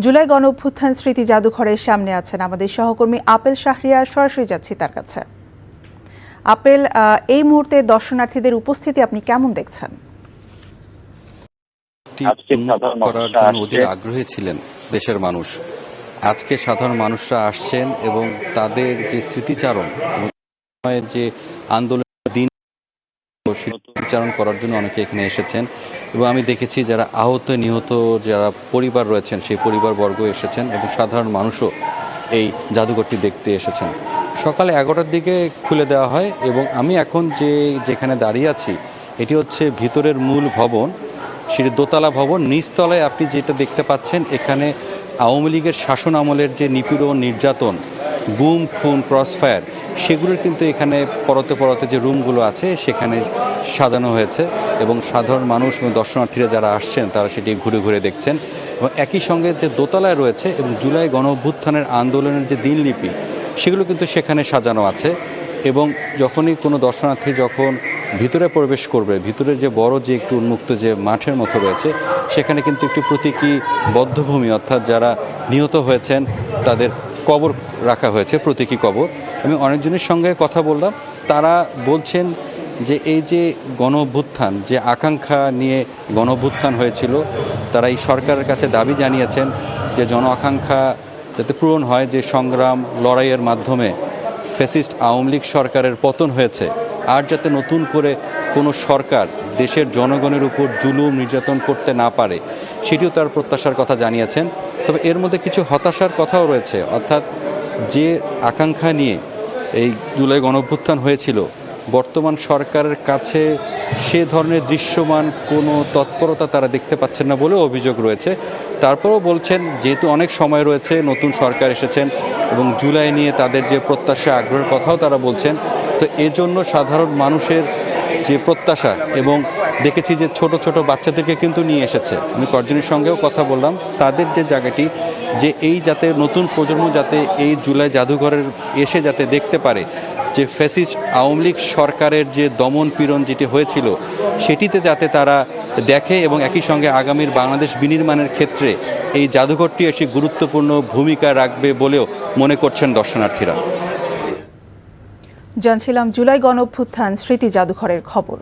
জুলাই গণঅভ্যুত্থান স্মৃতি জাদুঘরের সামনে আছেন আমাদের সহকর্মী আপেল শাহরিয়ার। সরাসরি যাচ্ছি তার কাছে। আপেল, এই মুহূর্তে দর্শনার্থীদের উপস্থিতি আপনি কেমন দেখছেন? করার জন্য অধীর আগ্রহী ছিলেন দেশের মানুষ। আজকে সাধারণ মানুষরা আসছেন এবং তাদের যে স্মৃতিচারণ যে আন্দোলনের দিন স্মৃতিচারণ করার জন্য অনেকে এখানে এসেছেন এবং আমি দেখেছি যারা আহত নিহত যারা পরিবার রয়েছেন সেই পরিবারবর্গ এসেছেন এবং সাধারণ মানুষও এই জাদুঘরটি দেখতে এসেছেন। সকালে 11টার দিকে খুলে দেওয়া হয় এবং আমি এখন যেখানে দাঁড়িয়ে আছি এটি হচ্ছে ভিতরের মূল ভবন, সেটি দোতলা ভবন। নিচতলায় আপনি যেটা দেখতে পাচ্ছেন এখানে আওয়ামী লীগের শাসন আমলের যে নিপীড়ন নির্যাতন, গুম খুন ক্রসফায়ার, সেগুলোর কিন্তু এখানে পরতে পরতে যে রুমগুলো আছে সেখানে সাজানো হয়েছে এবং সাধারণ মানুষ এবং দর্শনার্থীরা যারা আসছেন তারা সেটি ঘুরে ঘুরে দেখছেন। এবং একই সঙ্গে যে দোতলায় রয়েছে এবং জুলাই গণঅভ্যুত্থানের আন্দোলনের যে দিনলিপি সেগুলো কিন্তু সেখানে সাজানো আছে। এবং যখনই কোনো দর্শনার্থী যখন ভিতরে প্রবেশ করবে, ভিতরে যে বড় যে একটু উন্মুক্ত যে মাঠের মতো রয়েছে সেখানে কিন্তু একটি প্রতীকী বধ্যভূমি, অর্থাৎ যারা নিহত হয়েছেন তাদের কবর রাখা হয়েছে, প্রতীকী কবর। আমি অনেকজনের সঙ্গে কথা বললাম, তারা বলছেন যে এই যে গণঅভ্যুত্থান, যে আকাঙ্ক্ষা নিয়ে গণঅভ্যুত্থান হয়েছিল, তারা এই সরকারের কাছে দাবি জানিয়েছেন যে জন আকাঙ্ক্ষা যাতে পূরণ হয়, যে সংগ্রাম লড়াইয়ের মাধ্যমে ফ্যাসিস্ট আওয়ামী লীগ সরকারের পতন হয়েছে, আর যাতে নতুন করে কোনো সরকার দেশের জনগণের উপর জুলুম নির্যাতন করতে না পারে, সেটিও তার প্রত্যাশার কথা জানিয়েছেন। তবে এর মধ্যে কিছু হতাশার কথাও রয়েছে, অর্থাৎ যে আকাঙ্ক্ষা নিয়ে এই জুলাই গণঅভ্যুত্থান হয়েছিল বর্তমান সরকারের কাছে সে ধরনের দৃশ্যমান কোনো তৎপরতা তারা দেখতে পাচ্ছেন না বলেও অভিযোগ রয়েছে। তারপরেও বলছেন যেহেতু অনেক সময় রয়েছে, নতুন সরকার এসেছেন এবং জুলাই নিয়ে তাদের যে প্রত্যাশা আগ্রহের কথাও তারা বলছেন, তো এজন্য সাধারণ মানুষের যে প্রত্যাশা, এবং দেখেছি যে ছোট ছোট বাচ্চাদেরকে কিন্তু নিয়ে এসেছে। আমি কয়েকজনের সঙ্গেও কথা বললাম, তাদের যে জায়গাটি যে এই যাতে নতুন প্রজন্ম যাতে এই জুলাই জাদুঘরের এসে যাতে দেখতে পারে যে ফ্যাসিস্ট আওয়ামী লীগ সরকারের যে দমন পীড়ন যেটি হয়েছিল সেটিতে যাতে তারা দেখে এবং একই সঙ্গে আগামীর বাংলাদেশ বিনির্মাণের ক্ষেত্রে এই জাদুঘরটি এসে গুরুত্বপূর্ণ ভূমিকা রাখবে বলেও মনে করছেন দর্শনার্থীরা। জানছিলাম জুলাই গণঅভ্যুত্থান স্মৃতি জাদুঘরের খবর।